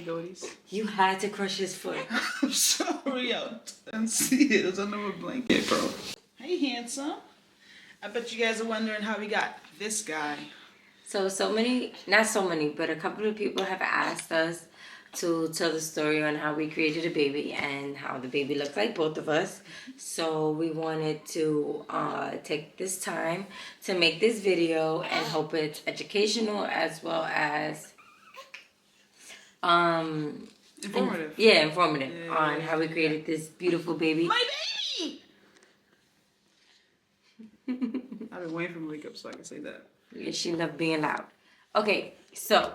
goaties. You had to crush his foot. I'm sorry, I didn't see it. It was under a blanket, bro. Hey, handsome. I bet you guys are wondering how we got this guy. So many, not so many, but a couple of people have asked us to tell the story on how we created a baby and how the baby looked like both of us. So we wanted to take this time to make this video and hope it's educational as well as Informative. Informative on how we created this beautiful baby. My baby! I've been waiting for him to wake up so I can say that. Yeah, she loved being loud. Okay, so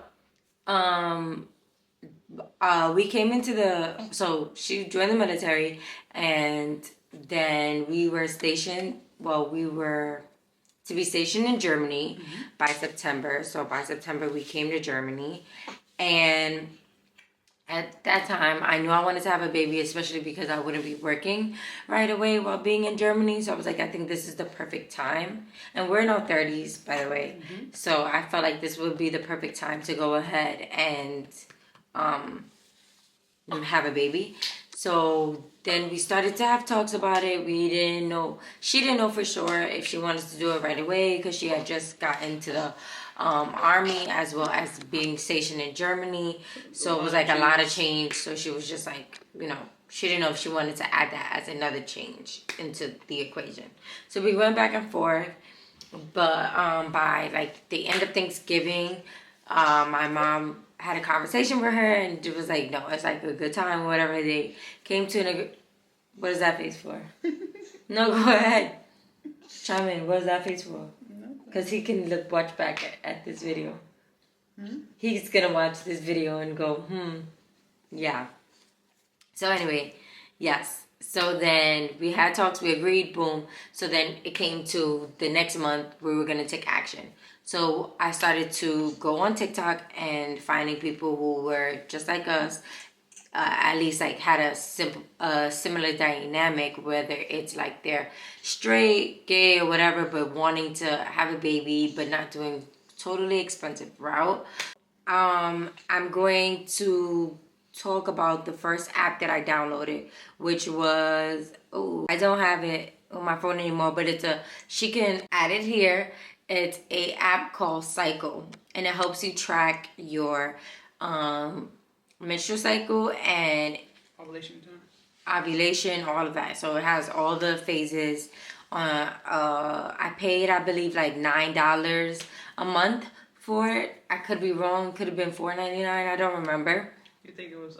we came into so she joined the military, and then we were stationed, we were to be stationed in Germany by September. So by September we came to Germany, and at that time I knew I wanted to have a baby, especially because I wouldn't be working right away while being in Germany. So I was like, I think this is the perfect time, and we're in our 30s, by the way. So I felt like this would be the perfect time to go ahead and have a baby. So then we started to have talks about it. She didn't know for sure if she wanted to do it right away, because she had just gotten into the army as well as being stationed in Germany. So it was like a lot of change. So she was just like, she didn't know if she wanted to add that as another change into the equation. So we went back and forth, but by like the end of Thanksgiving, my mom had a conversation with her, and it was like, no, it's like a good time, whatever. They came to what is that face for? No, go ahead. Chime in. What is that face for? Because he can watch back at this video. He's going to watch this video and go, yeah. So anyway, yes. So then we had talks, we agreed, boom. So then it came to the next month we were going to take action. So I started to go on TikTok and finding people who were just like us, at least like had a similar dynamic, whether it's like they're straight, gay, or whatever, but wanting to have a baby, but not doing totally expensive route. I'm going to talk about the first app that I downloaded, which was, I don't have it on my phone anymore, but she can add it here. It's a app called Cycle, and it helps you track your menstrual cycle and ovulation, all of that. So it has all the phases. I paid, I believe, like $9 a month for it. I could be wrong. Could have been $4.99. I don't remember. You think it was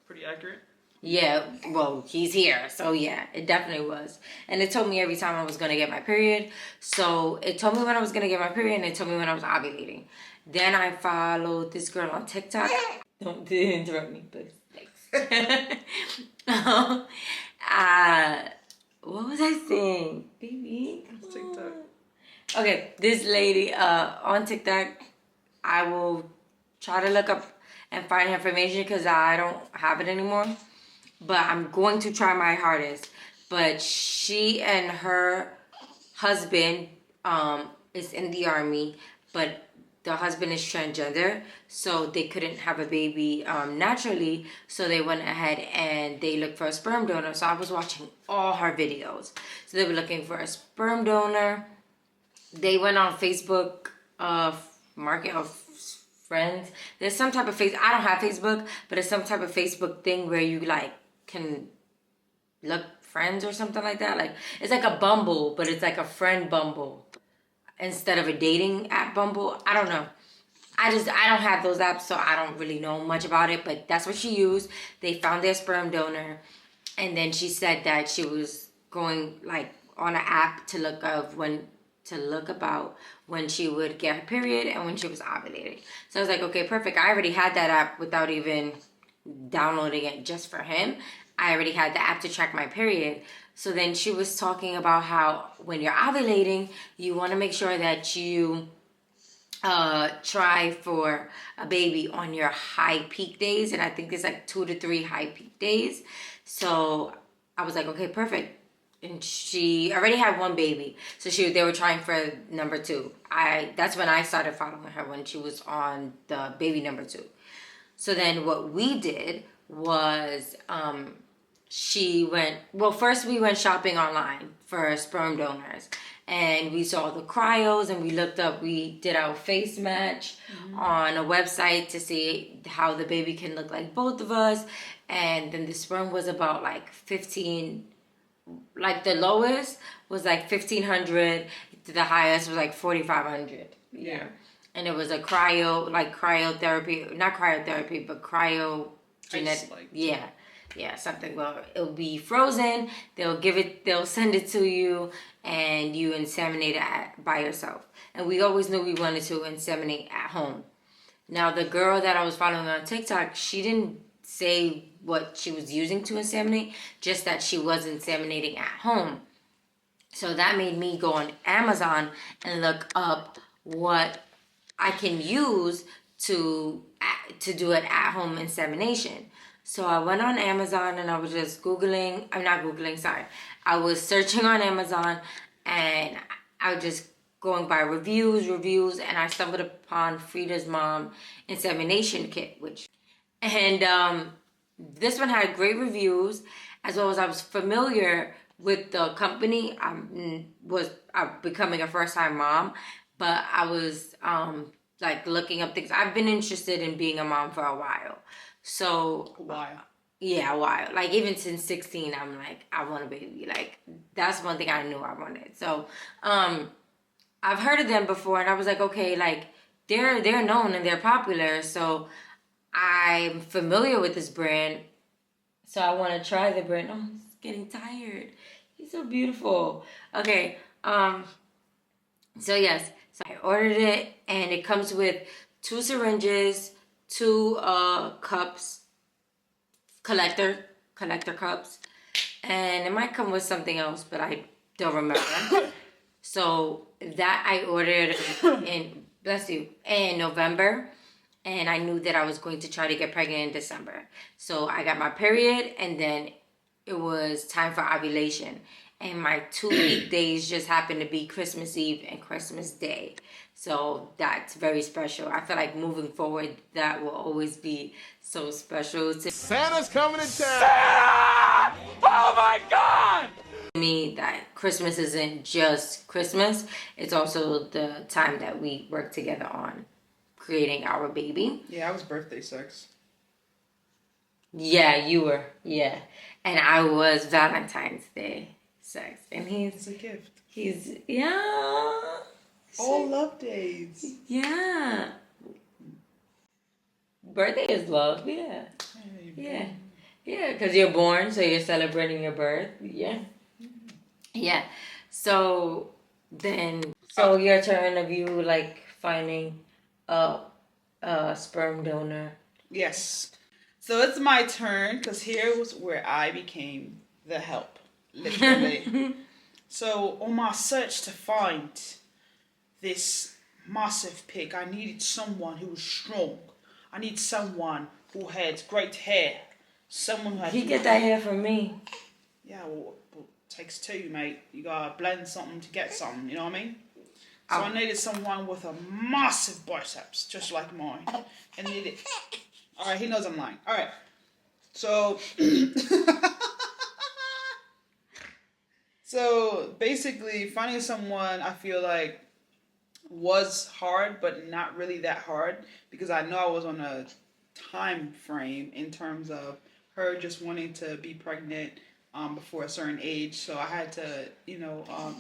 pretty accurate? Yeah, well, he's here. So yeah, it definitely was. And it told me every time I was going to get my period. So it told me when I was going to get my period, and it told me when I was ovulating. Then I followed this girl on TikTok. Don't interrupt me, please. Thanks. What was I saying? Baby? TikTok. Okay, this lady on TikTok, I will try to look up and find her information because I don't have it anymore. But I'm going to try my hardest. But she and her husband is in the army, but the husband is transgender, so they couldn't have a baby naturally. So they went ahead and they looked for a sperm donor. So I was watching all her videos. So they were looking for a sperm donor. They went on Facebook, Market of Friends. There's some type of I don't have Facebook, but it's some type of Facebook thing where you like can look friends or something like that. Like it's like a Bumble, but it's like a friend Bumble instead of a dating app Bumble. I don't know. I don't have those apps, so I don't really know much about it, but that's what she used. They found their sperm donor, and then she said that she was going like on an app to look about when she would get her period and when she was ovulating. So I was like, okay, perfect. I already had that app without even downloading it just for him. I already had the app to track my period. So then she was talking about how when you're ovulating, you want to make sure that you try for a baby on your high peak days. And I think there's like 2 to 3 high peak days. So I was like, okay, perfect. And she already had 1 baby. So they were trying for number 2. That's when I started following her, when she was on the baby number 2. So then what we did was first we went shopping online for sperm donors, and we saw the cryos, and we did our face match on a website to see how the baby can look like both of us. And then the sperm was about like 15, like the lowest was like 1,500, the highest was like 4,500. Yeah. And it was a cryotherapy, not cryotherapy, but cryogenetic. Yeah, something. Well, it'll be frozen. They'll send it to you, and you inseminate it by yourself. And we always knew we wanted to inseminate at home. Now, the girl that I was following on TikTok, she didn't say what she was using to inseminate, just that she was inseminating at home. So that made me go on Amazon and look up what I can use to do an at-home insemination. So I went on Amazon and I was just I was searching on Amazon, and I was just going by reviews, and I stumbled upon Frida's Mom Insemination Kit, this one had great reviews, as well as I was familiar with the company. I'm becoming a first-time mom, but I was looking up things. I've been interested in being a mom for a while. So a while. Yeah, a while. Like even since 16, I'm like, I want a baby. Like that's one thing I knew I wanted. So I've heard of them before, and I was like, okay, like they're known and they're popular, so I'm familiar with this brand. So I want to try the brand. Oh, he's getting tired. He's so beautiful. Okay. So yes, so I ordered it, and it comes with 2 syringes, 2 cups, collector cups, and it might come with something else, but I don't remember. So that I ordered in November, and I knew that I was going to try to get pregnant in December. So I got my period, and then it was time for ovulation. And my 2 days just happened to be Christmas Eve and Christmas Day. So that's very special. I feel like moving forward, that will always be so special to Santa's coming to town! Santa! Oh my God! me, that Christmas isn't just Christmas. It's also the time that we work together on creating our baby. Yeah, I was birthday sex. Yeah, you were. Yeah. And I was Valentine's Day sex. And It's a gift. Yeah. All love days. Yeah. Birthday is love, yeah. Hey, Yeah, because you're born, so you're celebrating your birth. Yeah. Yeah. So your turn of you like finding a sperm donor. Yes. So it's my turn, because here was where I became the help, literally. So on my search to find this massive pig, I needed someone who was strong. I need someone who had great hair. Someone who had... You get that hair from me. Yeah, well, it takes 2, mate. You gotta blend something to get something, you know what I mean? So I needed someone with a massive biceps, just like mine. And needed... Alright, he knows I'm lying. Alright. So... So, basically, finding someone, I feel like, was hard, but not really that hard, because I know I was on a time frame in terms of her just wanting to be pregnant before a certain age. So I had to,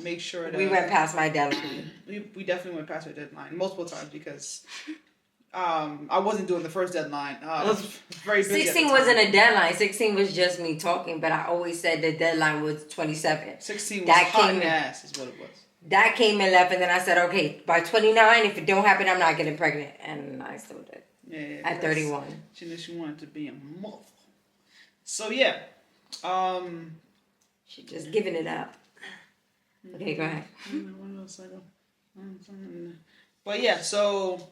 make sure that... We went past my deadline. We definitely went past her deadline multiple times, because I wasn't doing the first deadline. I was very busy. 16 wasn't a deadline. 16 was just me talking, but I always said the deadline was 27. 16 was hot in the ass, is what it was. That came and left, and then I said, okay, by 29, if it don't happen, I'm not getting pregnant. And I still did. Yeah, at 31. She knew she wanted to be a mother. So, yeah. She just giving it up. Okay, go ahead. But, yeah, so...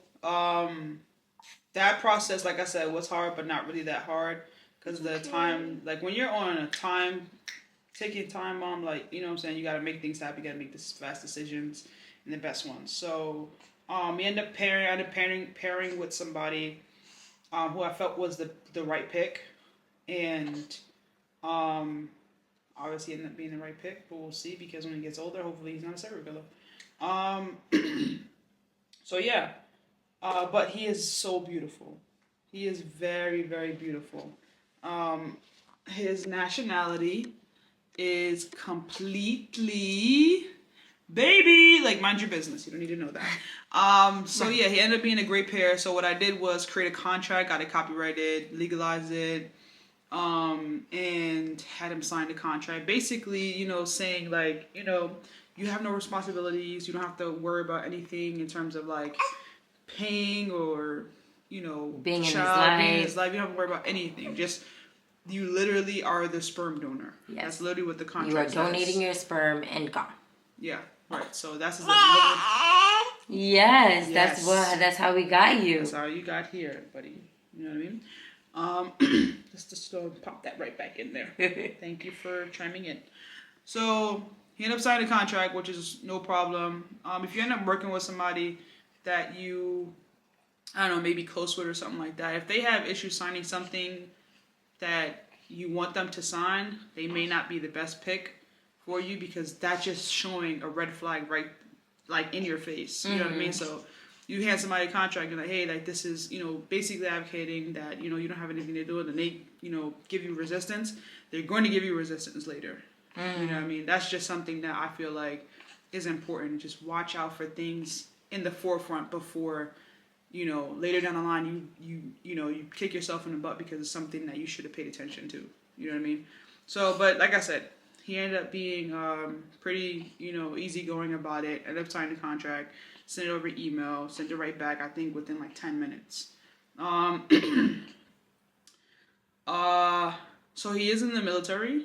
that process, like I said, was hard, but not really that hard, because the time, like when you're on a time, taking time bomb, like, you know what I'm saying, you got to make things happen, you got to make this fast decisions, and the best ones. So we end up pairing with somebody, who I felt was the right pick, and obviously ended up being the right pick, but we'll see because when he gets older, hopefully he's not a serial killer. So yeah, but he is so beautiful. He is very, very beautiful. His nationality is completely baby. Like, mind your business. You don't need to know that. So yeah, he ended up being a great pair. So what I did was create a contract, got it copyrighted, legalized it, and had him sign the contract. Basically, you know, saying like, you know, you have no responsibilities. You don't have to worry about anything in terms of like paying or, you know, being in his being in life. his life. You don't have to worry about anything. Just, you literally are the sperm donor. Yes. That's literally what the contract You are says. donating your sperm and gone. Yeah, right. So that's his Yes, Yes. that's how we got you. That's how you got here, buddy. You know what I mean? Just go pop that right back in there. Thank you for chiming in. So he ended up signing a contract, which is no problem. If you end up working with somebody that you, I don't know, maybe close with or something like that, if they have issues signing something that you want them to sign, they may not be the best pick for you, because that's just showing a red flag right, like, in your face. You know what I mean? So you hand somebody a contract and like, hey, like, this is, you know, basically advocating that, you know, you don't have anything to do with it, and they, you know, give you resistance. They're going to give you resistance later. You know what I mean? That's just something that I feel like is important. Just watch out for things in the forefront before, you know, later down the line you know, you kick yourself in the butt because it's something that you should have paid attention to. You know what I mean? So, but like I said, he ended up being pretty, you know, easygoing about it. Ended up signing the contract, sent it over email, sent it right back, I think within like 10 minutes. So he is in the military,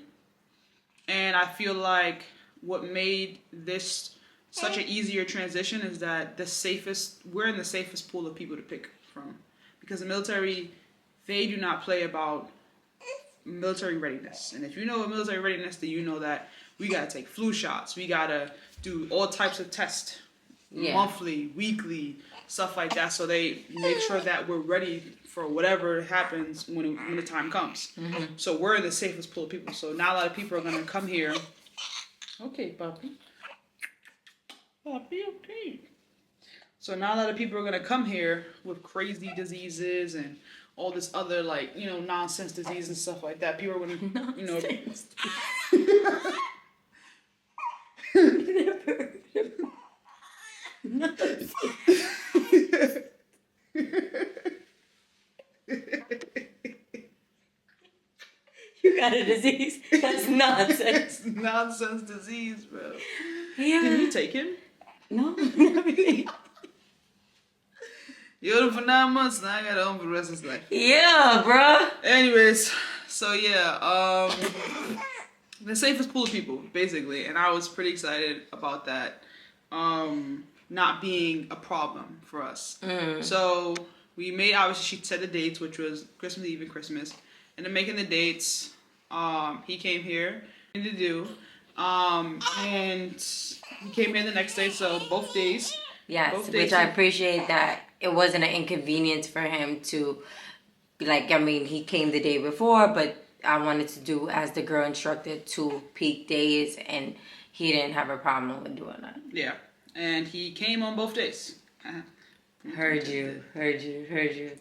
and I feel like what made this such an easier transition is that we're in the safest pool of people to pick from, because the military, they do not play about military readiness. And if you know what military readiness, then you know that we gotta take flu shots, we gotta do all types of tests, monthly, weekly, stuff like that, so they make sure that we're ready for whatever happens when the time comes. So we're in the safest pool of people. So not a lot of people are gonna come here. Okay, puppy. Puppy, okay. So not a lot of people are gonna come here with crazy diseases and all this other, like, you know, nonsense disease and stuff like that. People are gonna, you know. You got a disease? That's nonsense. It's nonsense disease, bro. Yeah. Can you take him? No, not really. You owed him for 9 months, now I got him for the rest of his life. Yeah, bro. Anyways, so yeah, the safest pool of people, basically, and I was pretty excited about that, not being a problem for us. So we made, obviously, she set the dates, which was Christmas Eve and Christmas, and then making the dates, he came here to do, and he came here the next day, so both days. Yes, Both days which I appreciate that it wasn't an inconvenience for him to, like, I mean, he came the day before, but I wanted to do as the girl instructed 2 peak days, and he didn't have a problem with doing that. Yeah, and he came on both days. Heard you.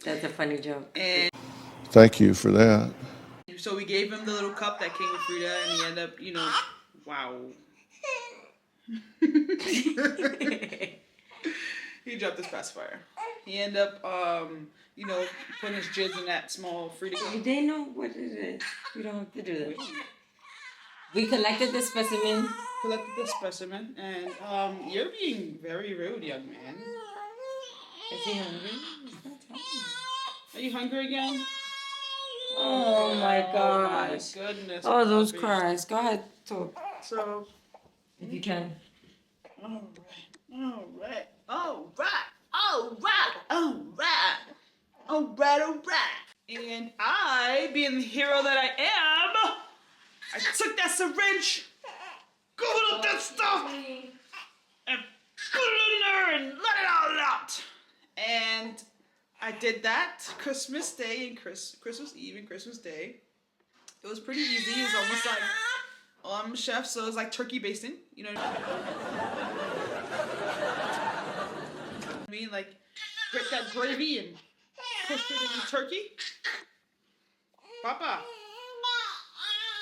That's a funny joke. And Thank you for that. so we gave him the little cup that came with Frida, and he ended up, you know, wow. He dropped his pacifier. He ended up, you know, putting his jizz in that small Frida cup. They know what it is. We don't have to do that. We collected the specimen. Collected the specimen, and you're being very rude, young man. Is he hungry? He's not hungry. Are you hungry again? Oh my gosh. Oh my goodness. Oh, those puppy. cries. Go ahead, talk. So, If you can. All right. And I, being the hero that I am, I took that syringe, googled up that stuff, and put it in there and let it all out. And I I did that Christmas Day and Christmas Eve and Christmas Day. It was pretty easy. It was almost like chef, so it was like turkey basting. You know what I mean? Like get that gravy and push it in the turkey. Papa,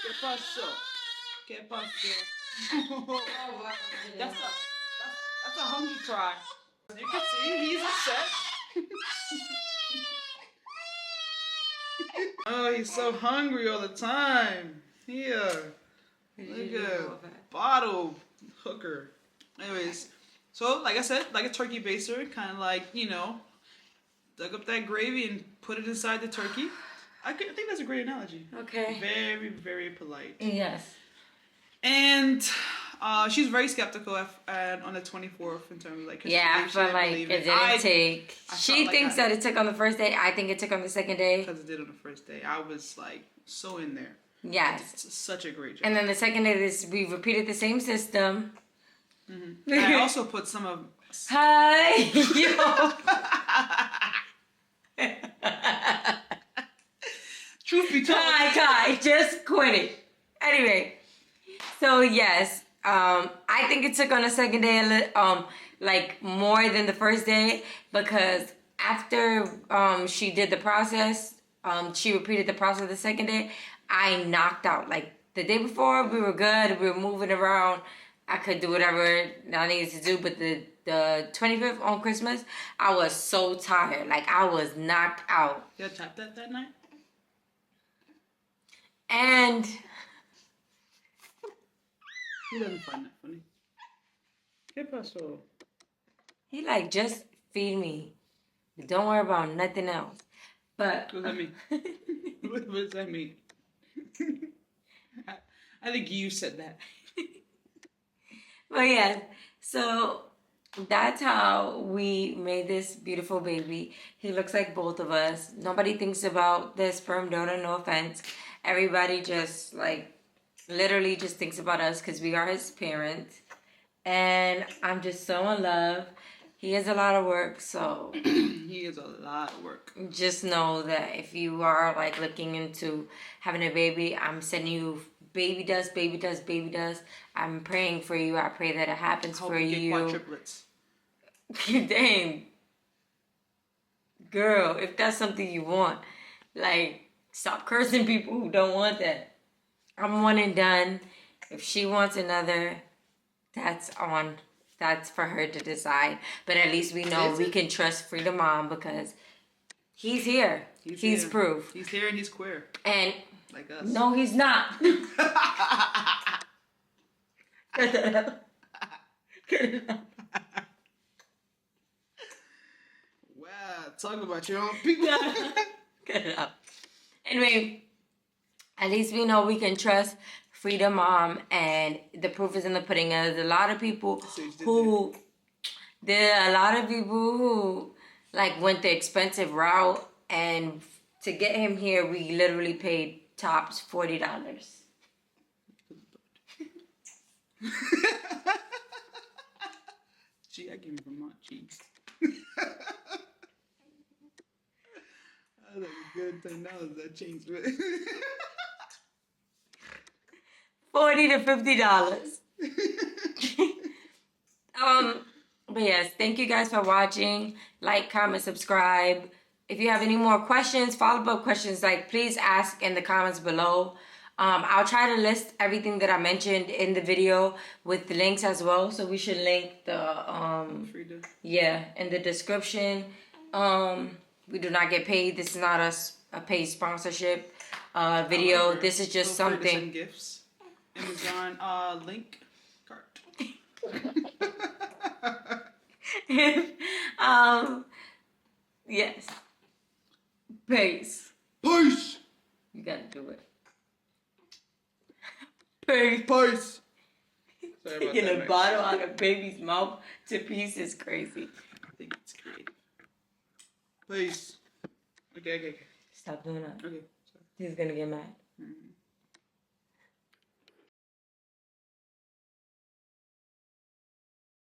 ¿qué pasó? ¿Qué pasó? That's a hungry cry. You can see he's upset. Oh, he's so hungry all the time. Here, look at bottle hooker. Anyways, so like I said, like a turkey baster, kind of like, you know, dug up that gravy and put it inside the turkey. I think that's a great analogy. Okay. Very, very polite. Yes. And she's very skeptical on the 24th in terms of like. Yeah, I feel like it didn't take. She thinks that it took on the first day. I think it took on the second day. Because it did on the first day. I was like so in there. Yes. It's such a great job. And then the second day, we repeated the same system. Mm-hmm. I also put some of. Hi, yo. Truth be told. Kai, just quit it. Anyway, so yes, I think it took on the second day, like more than the first day, because after she did the process, she repeated the process the second day. I knocked out. Like the day before, we were good. We were moving around. I could do whatever I needed to do, but the 25th on Christmas, I was so tired. Like I was knocked out. You had tapped that night? And he doesn't find that funny. ¿Qué pasó? He like, just feed me. Don't worry about nothing else. But what does that mean? What does that mean? I think you said that. But yeah, so that's how we made this beautiful baby. He looks like both of us. Nobody thinks about the sperm donor, no offense. Everybody just like literally just thinks about us because we are his parents. And I'm just so in love. He is a lot of work, so he is a lot of work. Just know that if you are like looking into having a baby, I'm sending you baby dust, baby dust, baby dust. I'm praying for you. I pray that it happens for you. Quadruplets. Dang, girl, if that's something you want, like, stop cursing people who don't want that. I'm one and done. If she wants another, that's for her to decide. But at least we know we can trust Frida Mom because he's here. He's proof. He's here and he's queer. And like us. No, he's not. Get it up. Get it up. Wow, talk about your own people. Get it up. Anyway, at least we know we can trust Frida Mom, and the proof is in the pudding. There's a lot of people who like went the expensive route, and to get him here, we literally paid tops $40. Gee, I came from Vermont. Cheese. That was a good $10 that changed it. $40 to $50. But yes, thank you guys for watching. Like, comment, subscribe. If you have any more questions, follow-up questions, like, please ask in the comments below. I'll try to list everything that I mentioned in the video with the links as well. So we should link the Frida. Yeah, in the description. We do not get paid. This is not a paid sponsorship video. This is just something. Gifts. Amazon link cart. Yes. Peace. Peace. You gotta do it. Peace. Taking a bottle out of baby's mouth to peace is crazy. I think it's great. Peace. Okay. Stop doing that. Okay. Sorry. He's gonna get mad. Mm-hmm.